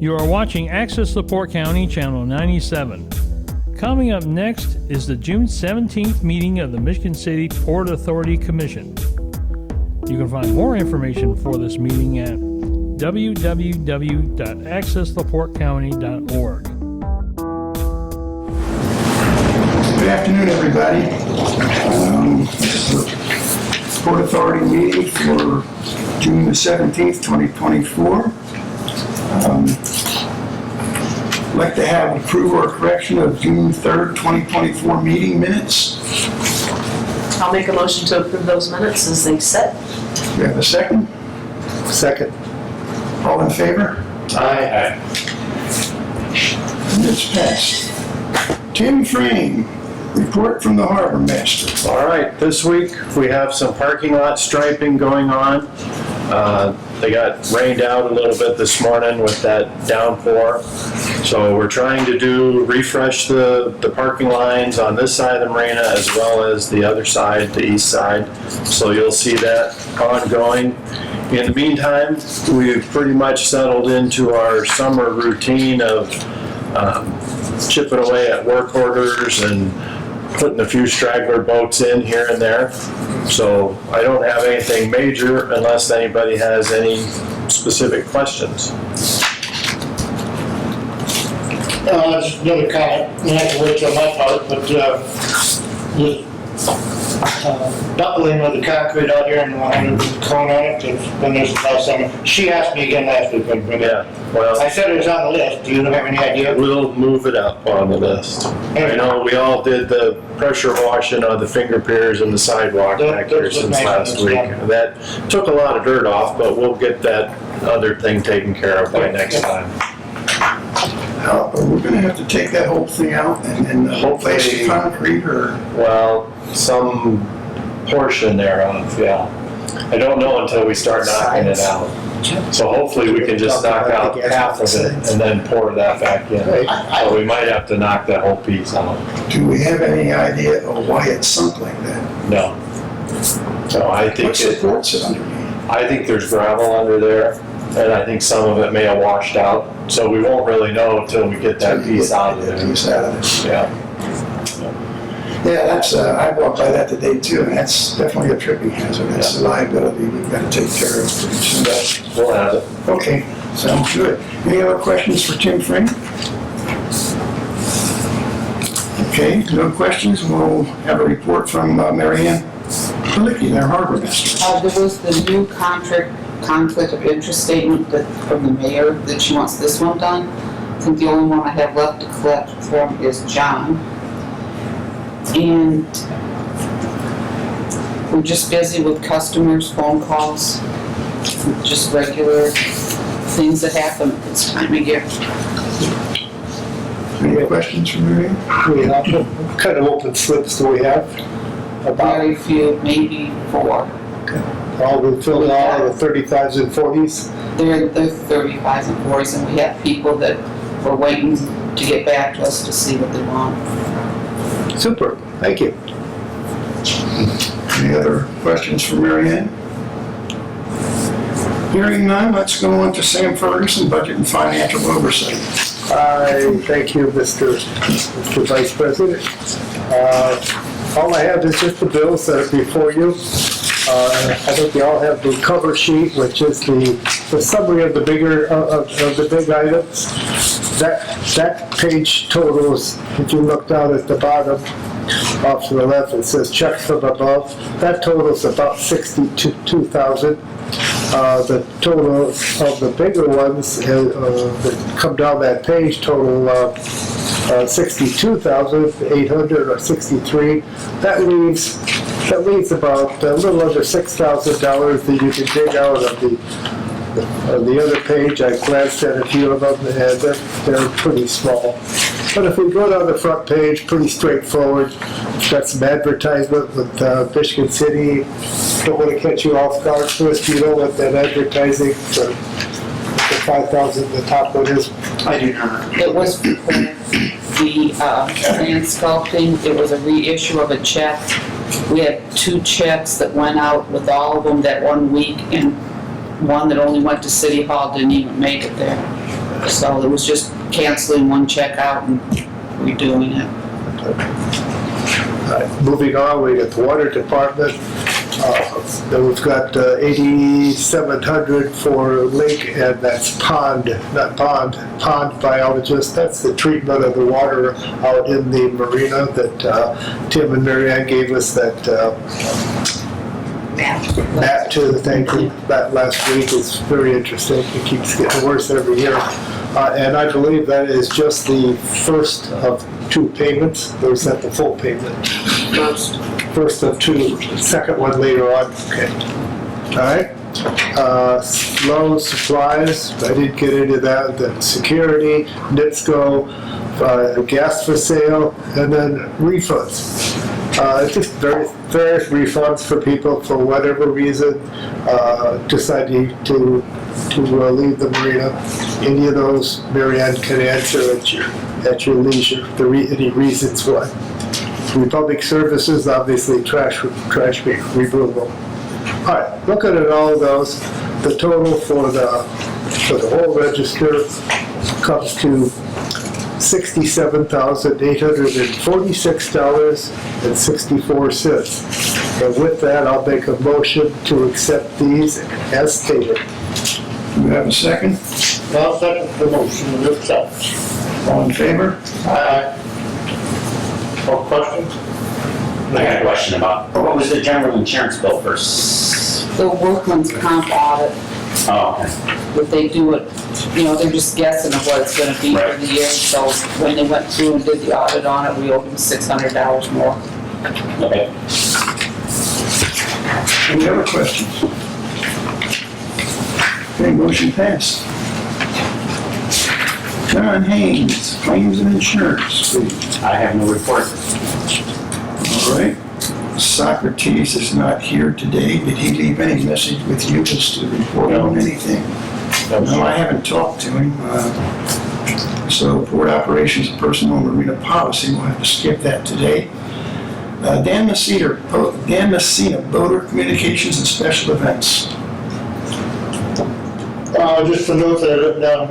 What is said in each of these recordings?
You are watching Access LaPorte County, Channel 97. Coming up next is the June 17th meeting of the Michigan City Port Authority Commission. You can find more information for this meeting at www.accesslaportecounty.org. Good afternoon, everybody. Port Authority meeting for June the 17th, 2024. I'd like to have approval or correction of June 3rd, 2024 meeting minutes. I'll make a motion to approve those minutes as they said. Do we have a second? Second. All in favor? Aye. Minutes passed. Tim Frame, report from the Harbor Master. All right, this week we have some parking lot striping going on. They got rained out a little bit this morning with that downpour. So we're trying to refresh the parking lines on this side of the marina as well as the other side, the east side. So you'll see that ongoing. In the meantime, we've pretty much settled into our summer routine of chipping away at work orders and putting a few straggler boats in here and there. So I don't have anything major unless anybody has any specific questions. Just another comment, you have to wait till my part, but the buckling of the concrete out here and the cone on it, when there's last summer, she asked me again last week. Yeah, well, I said it was on the list, do you have any idea? we'll move it up on the list. I know we all did the pressure washing on the finger piers and the sidewalk back here since last week. That took a lot of dirt off, but we'll get that other thing taken care of by next time. We're gonna have to take that whole thing out and replace the concrete, or? Well, some portion thereof, yeah. I don't know until we start knocking it out. So hopefully we can just knock out half of it and then pour that back in. So we might have to knock that whole piece out. Do we have any idea of why it's sunk like that? No. So I think What supports it underneath? I think there's gravel under there, and I think some of it may have washed out. So we won't really know until we get that piece out of there. Yeah. Yeah, that's, I walked by that today too, and that's definitely a tripping hazard. That's a liability we've got to take care of pretty soon. We'll have it. Okay, sounds good. Any other questions for Tim Frame? Okay, no questions. We'll have a report from Mary Ann Palicki, their harbor master. There was the new conflict of interest statement from the mayor that she wants this one done. I think the only one I have left to collect from is John. And we're just busy with customers, phone calls, just regular things that happen at this time of year. Any questions for Mary Ann? What kind of open slips do we have? Very few, maybe 4. All we filled out of the 35s and 40s? They're 35s and 40s, and we have people that were waiting to get back to us to see what they want. Super, thank you. Any other questions for Mary Ann? Hearing none, let's go on to Sam Ferguson, Budget and Financial Oversight. Thank you, Mr. Vice President. All I have is just the bills that are before you. I think you all have the cover sheet, which is the summary of the bigger of the big items. That page totals, if you look down at the bottom, off to the left, it says checks from above. That totals about 62,000. The total of the bigger ones that come down that page total 62,800 or 63. That leaves about a little under $6,000 that you can dig out of the other page. I glanced at a few of them, and they're pretty small. But if we go down the front page, pretty straightforward. It's got some advertisement with Michigan City. Don't want to catch you off guard first. You know what that advertising for the 5,000, the top one is? I do not. It was for the land sculpting. It was a reissue of a check. We had 2 checks that went out with all of them that one week, and one that only went to City Hall didn't even make it there. So it was just canceling one check out and redoing it. Moving on, we got the water department. Then we've got 8,700 for lake, and that's pond biologist. That's the treatment of the water out in the marina that Tim and Mary Ann gave us that map to the thing that last week. Is very interesting. It keeps getting worse every year. And I believe that is just the first of 2 payments. Or is that the full payment? First of 2, second one later on. Okay. All right. Loan supplies, I didn't get into that. Then security, NITSCO, gas for sale, and then refunds. Just various refunds for people for whatever reason deciding to leave the marina. Any of those, Mary Ann can answer at your leisure. Any reasons why. Republic Services, obviously trash removal. All right, looking at all of those, the total for the whole register comes to $67,846.64. And with that, I'll make a motion to accept these as stated. Do we have a second? I'll second the motion to accept. All in favor? Aye. No questions? I got a question about, what was the general insurance bill for? The workman's comp audit, Oh, okay. if they do it, they're just guessing of what it's gonna be for the year. So when they went through and did the audit on it, we owed them $600 more. Okay. Any other questions? Okay, motion passed. John Haynes, claims and insurance, please. I have no report. All right. Socrates is not here today. Did he leave any message with you as to report on anything? No, I haven't talked to him. So port operations, personal marina policy, we'll have to skip that today. Dan Messina, Boater Communications and Special Events. Just a note that I wrote down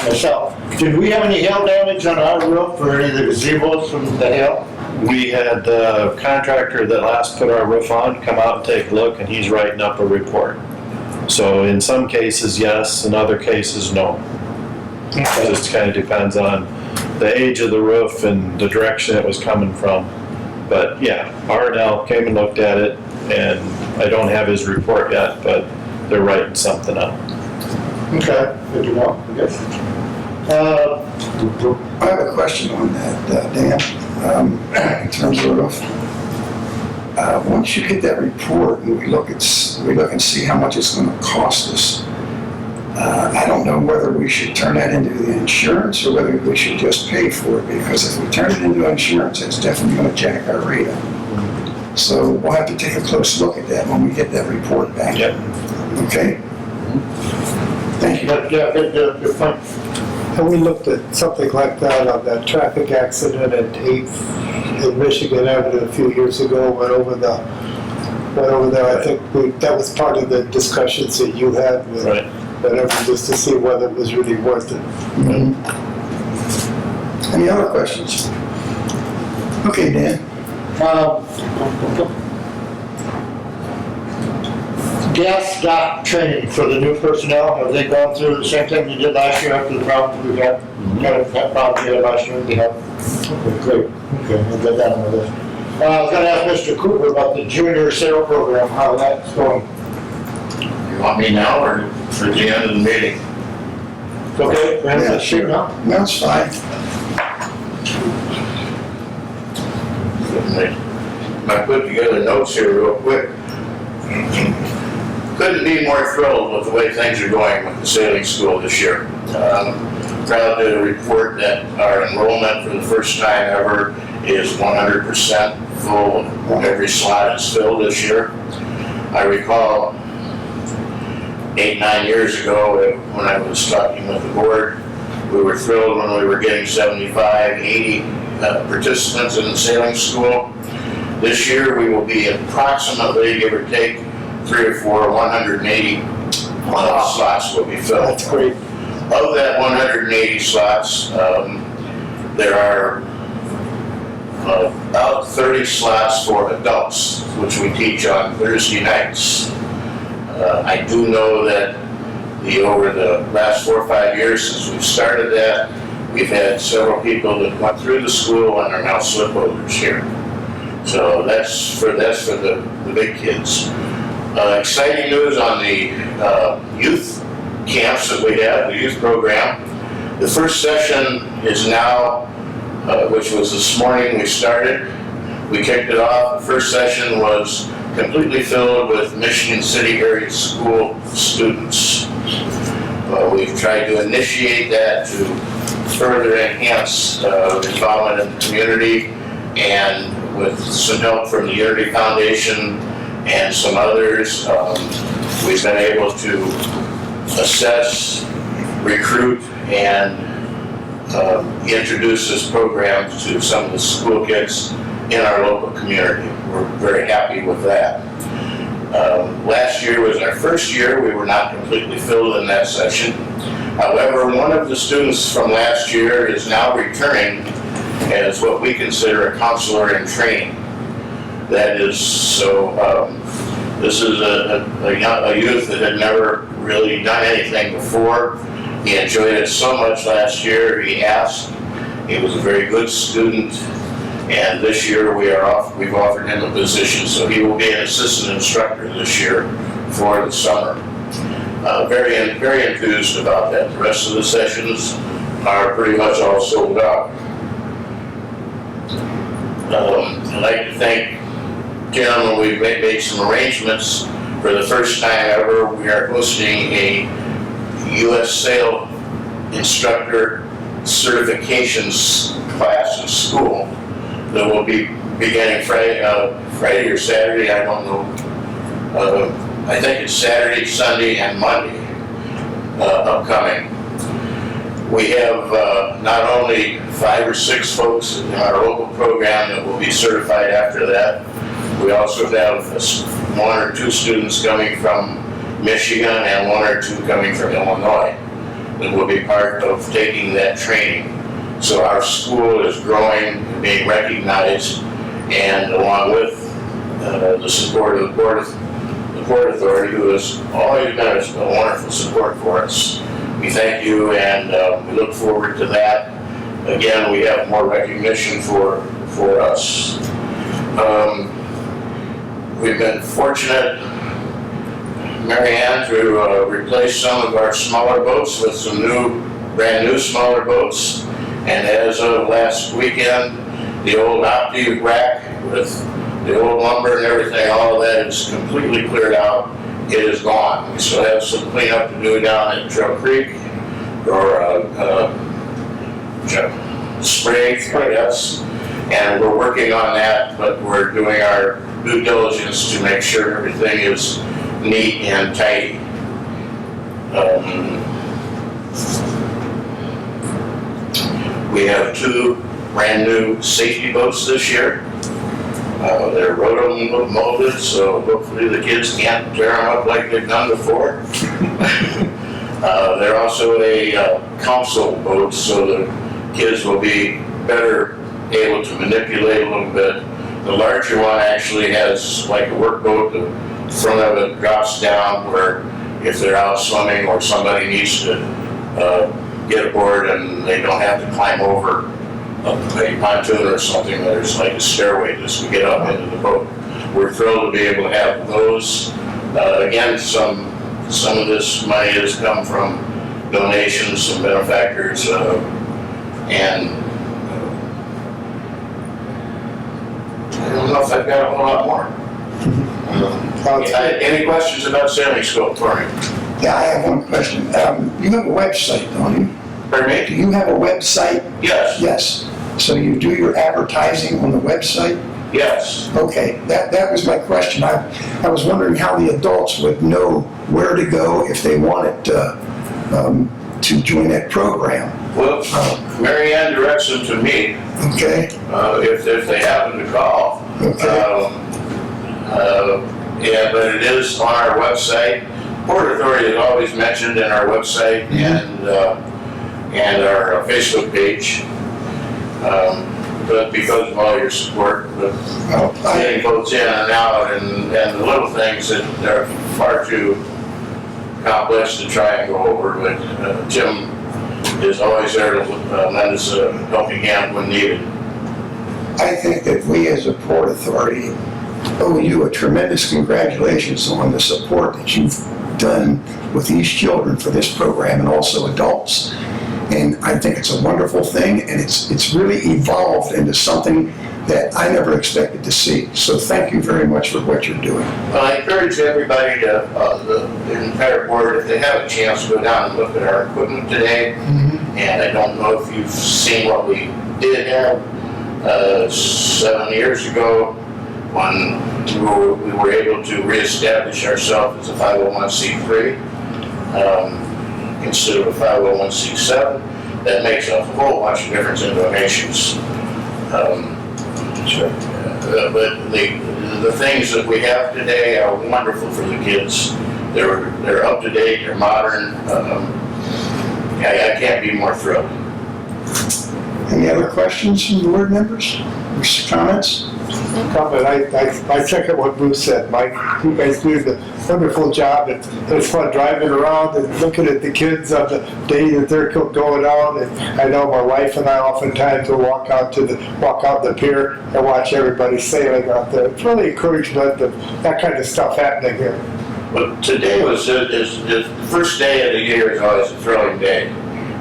myself. Did we have any hail damage on our roof or any of the gazebos from the hail? We had the contractor that last put our roof on come out and take a look, and he's writing up a report. So in some cases, yes, in other cases, no. It just kind of depends on the age of the roof and the direction it was coming from. But yeah, R&L came and looked at it, and I don't have his report yet, but they're writing something up. Okay, good to know, I guess. I have a question on that, Dan, in terms of the roof. Once you get that report and we look and see how much it's going to cost us, I don't know whether we should turn that into the insurance or whether we should just pay for it, because if we turn it into insurance, it's definitely going to jack our rate up. So we'll have to take a close look at that when we get that report back. Yep. Okay? Thank you. Yeah, good point. And we looked at something like that on that traffic accident at 8th in Michigan Avenue a few years ago, went over there. I think that was part of the discussions that you had with whatever, just to see whether it was really worth it. Mhm. Any other questions? Okay, Dan. Gas dock training for the new personnel, have they gone through the same thing you did last year after the problem we had? That problem we had last year, they have? Okay, great. Okay, I'll get that on the list. I was gonna ask Mr. Cooper about the junior sail program, how that's going. You want me now or for the end of the meeting? Okay, we have to shoot now. No, it's fine. I put together notes here real quick. Couldn't be more thrilled with the way things are going with the sailing school this year. Proud to report that our enrollment for the first time ever is 100% full. Every slot is filled this year. I recall 8-9 years ago when I was talking with the board, we were thrilled when we were getting 75, 80 participants in the sailing school. This year we will be approximately, give or take, 3 or 4, 180 slots will be filled. That's great. Of that 180 slots, there are about 30 slots for adults, which we teach on Thursday nights. I do know that over the last 4 or 5 years since we've started that, we've had several people that went through the school and are now slip holders here. So that's for the big kids. Exciting news on the youth camps that we have, the youth program. The first session is now, which was this morning we started. We kicked it off. The first session was completely filled with Michigan City area school students. We've tried to initiate that to further enhance involvement in the community, and with some help from the Unity Foundation and some others, we've been able to assess, recruit, and introduce this program to some of the school kids in our local community. We're very happy with that. Last year was our first year. We were not completely filled in that session. However, one of the students from last year is now returning as what we consider a counselor in training. That is, so this is a youth that had never really done anything before. He enjoyed it so much last year, he asked. He was a very good student, and this year we've offered him a position, so he will be an assistant instructor this year for the summer. Very enthused about that. The rest of the sessions are pretty much all sold out. I'd like to thank Tim. We've made some arrangements. For the first time ever, we are hosting a U.S. Sail Instructor Certifications class in school that will be beginning Friday or Saturday, I don't know. I think it's Saturday, Sunday, and Monday upcoming. We have not only 5 or 6 folks in our local program that will be certified after that, we also have 1 or 2 students coming from Michigan and 1 or 2 coming from Illinois that will be part of taking that training. So our school is growing, being recognized, and along with the support of the Port Authority, who has always been a wonderful support for us. We thank you, and we look forward to that. Again, we have more recognition for us. We've been fortunate, Mary Ann, to replace some of our smaller boats with some brand new smaller boats. And as of last weekend, the old Opti rack with the old lumber and everything, all of that is completely cleared out. It is gone. We still have some cleanup to do down at Trail Creek, or Sprague, I guess. And we're working on that, but we're doing our due diligence to make sure everything is neat and tidy. We have 2 brand new safety boats this year. They're roto molded, so hopefully the kids can't tear them up like they've done before. They're also a console boat, so the kids will be better able to manipulate a little bit. The larger one actually has like a workboat. The front of it drops down where if they're out swimming or somebody needs to get aboard and they don't have to climb over a pontoon or something, there's like a stairway just to get up into the boat. We're thrilled to be able to have those. Again, some of this money has come from donations, some benefactors, and I don't know if I've got a whole lot more. Any questions about sailing school for me? Yeah, I have one question. You have a website, don't you? Pardon me? Do you have a website? Yes. Yes. So you do your advertising on the website? Yes. Okay, that was my question. I was wondering how the adults would know where to go if they wanted to join that program. Well, Mary Ann directs them to me. Okay. If they happen to call. Okay. Yeah, but it is on our website. Port Authority is always mentioned in our website and our Facebook page. But because of all your support, but getting votes in and out and the little things that are far too complex to try and go over, but Jim is always there to lend us a helping hand when needed. I think that we as a Port Authority owe you a tremendous congratulations on the support that you've done with these children for this program and also adults. And I think it's a wonderful thing, and it's really evolved into something that I never expected to see. So thank you very much for what you're doing. Well, I encourage everybody to, the entire board, if they have a chance, to go down and look at our equipment today. And I don't know if you've seen what we did have 7 years ago when we were able to reestablish ourselves as a 501c3 instead of a 501c7. That makes a whole bunch of difference in donations. But the things that we have today are wonderful for the kids. They're up to date, they're modern. I can't be more thrilled. Any other questions from the board members or comments? Comment, I second what Bruce said, Mike. You guys do the wonderful job. It's fun driving around and looking at the kids on the day that they're going out. And I know my wife and I oftentimes will walk out the pier and watch everybody sailing out there. It's really encouragement of that kind of stuff happening here. But today was the first day of the year is always a thrilling day.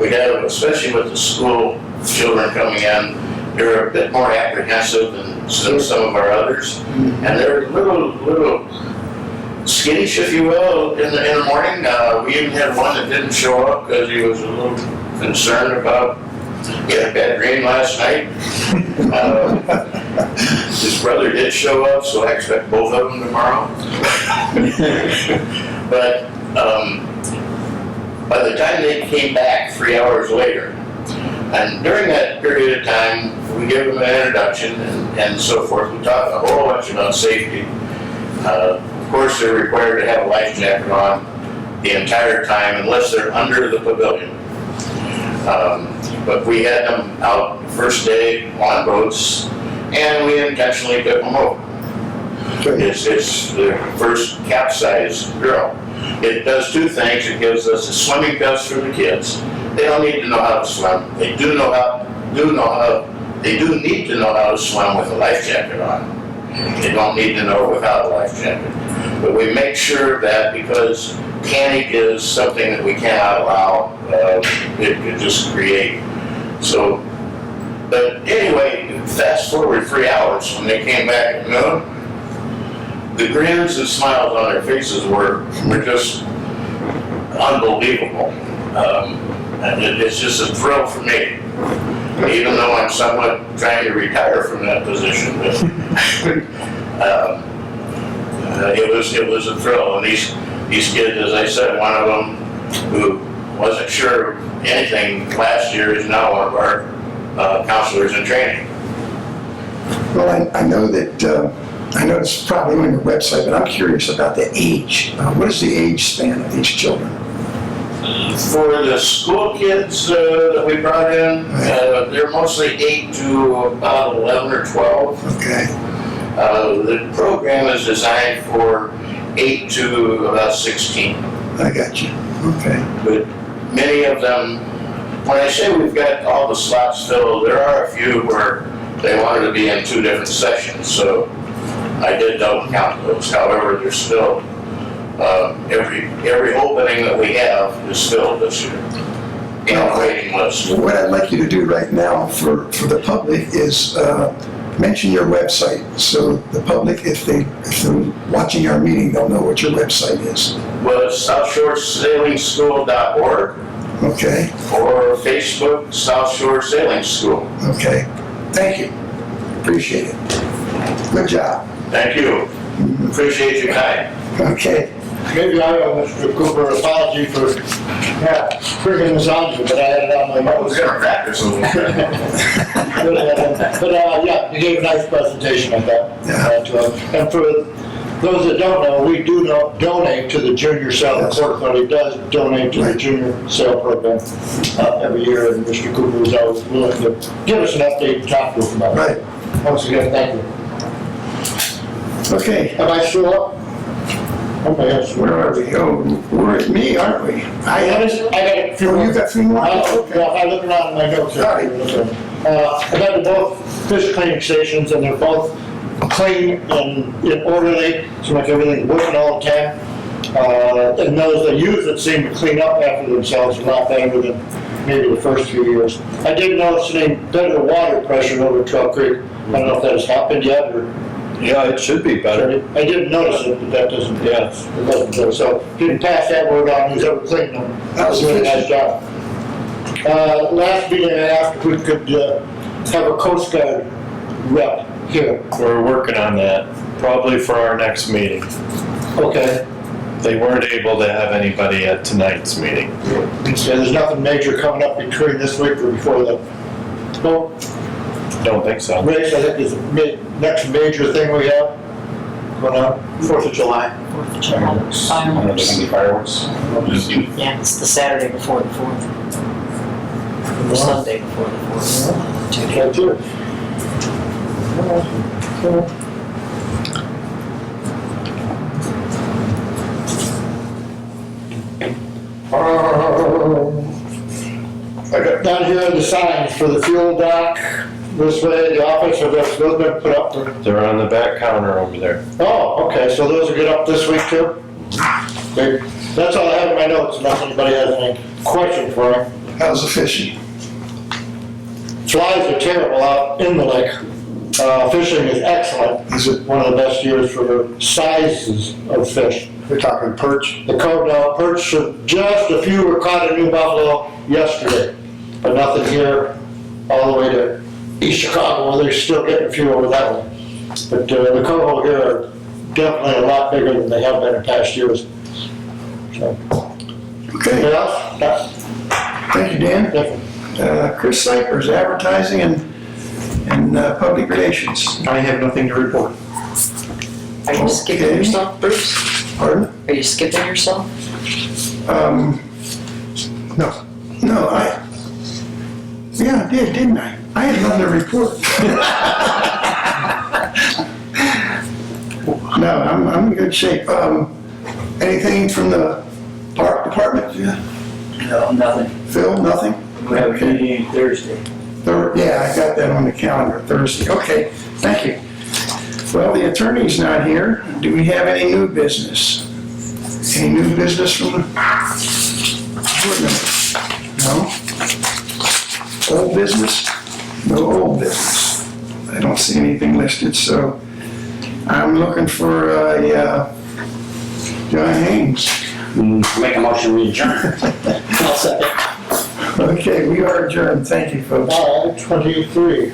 We have, especially with the school children coming in, they're a bit more apprehensive than some of our others, and they're a little skittish, if you will, in the morning. We even had one that didn't show up because he was a little concerned about he had a bad dream last night. His brother did show up, so I expect both of them tomorrow. But by the time they came back 3 hours later, and during that period of time, we give them an introduction and so forth. We talk a whole bunch about safety. Of course, they're required to have a life jacket on the entire time unless they're under the pavilion. But we had them out the first day on boats, and we intentionally took them over. It's the first capsized drill. It does two things. It gives us a swimming test for the kids. They don't need to know how to swim. They do need to know how to swim with a life jacket on. They don't need to know without a life jacket. But we make sure that because panic is something that we cannot allow, it could just create. So, but anyway, fast forward 3 hours when they came back at noon, the grins and smiles on their faces were just unbelievable. And it's just a thrill for me, even though I'm somewhat trying to retire from that position. But it was a thrill. And these kids, as I said, one of them who wasn't sure of anything last year is now one of our counselors in training. Well, I know that, I know it's probably on your website, but I'm curious about the age. What is the age span of these children? For the school kids that we brought in, they're mostly 8 to about 11 or 12. Okay. The program is designed for 8 to about 16. I got you. Okay. But many of them, when I say we've got all the slots filled, there are a few where they wanted to be in 2 different sessions, so I did double count those. However, there's still every opening that we have is filled this year in a waiting list. What I'd like you to do right now for the public is mention your website, so the public, if they're watching our meeting, they'll know what your website is. Well, it's SouthShoreSailingSchool.org. Okay. Or Facebook, South Shore Sailing School. Okay. Thank you. Appreciate it. Good job. Thank you. Appreciate your time. Okay. Maybe I owe Mr. Cooper an apology for bringing this on you, but I had it on my I was nose. gonna practice a little bit. But yeah, you gave a nice presentation, I thought, to him. And for those that don't know, we do not donate to the junior sale. The Port Authority does donate to the junior sale program every year, and Mr. Cooper is always willing to give us an update and talk to us about it. Right. Once again, thank you. Okay, Am I still up? Okay, yes. where are we? Oh, we're at me, aren't we? I got a few Oh, more. you got 3 more? Okay. I look around in my notes here. All right. I got to both fish cleaning stations, and they're both clean and orderly, seem like everything's working all the time. And those that use it seem to clean up after themselves a lot better than maybe the first few years. I did notice a better water pressure over Trail Creek. I don't know if that has happened yet, or Yeah, it should be better. I didn't notice it, but that doesn't, Yes. it doesn't go. So if you can pass that word on, who's ever cleaned them. That was a really nice job. Last meeting I asked if we could have a Coast Guard rep here. We're working on that, probably for our next meeting. Okay. They weren't able to have anybody at tonight's meeting. So there's nothing major coming up between this week or before the, no, Don't think so. race, I think is the next major thing we have going on. 4th of July. I don't know if there's gonna be fireworks. Yeah, it's the Saturday before the 4th. Or Sunday before the 4th. 2 days. Right here. I got down here the signs for the fuel dock, this way, the office, have those been put up for? They're on the back counter over there. Oh, okay, so those will get up this week too? Okay, that's all I have in my notes, unless anybody has any questions for me. How's the fishing? Flies are terrible out in the lake. Fishing is excellent. Is it, One of the best years for the sizes of fish. we're talking perch? The code perch, just a few were caught in New Buffalo yesterday, but nothing here all the way to East Chicago, where they're still getting a few over that way. But the code here are definitely a lot bigger than they have been in past years. So, Okay, anything else? Yeah, thank you, Dan. definitely. Chris Cyphers, advertising and public relations. I have nothing to report. Are you skipping Okay. yourself, Bruce? Pardon? Are you skipping yourself? No. No, yeah, I did, didn't I? I had nothing to report. No, I'm in good shape. Anything from the park department? Yeah. No, nothing. Phil, nothing? We have a meeting Thursday. Yeah, I got that on the calendar, Thursday. Okay, thank you. Well, the attorney's not here. Do we have any new business? Any new business from the board members? No? Old business? No old business. I don't see anything listed, so I'm looking for John Haynes. Make a motion, we adjourn. I'll second. Okay, we are adjourned. Thank you, folks. 23.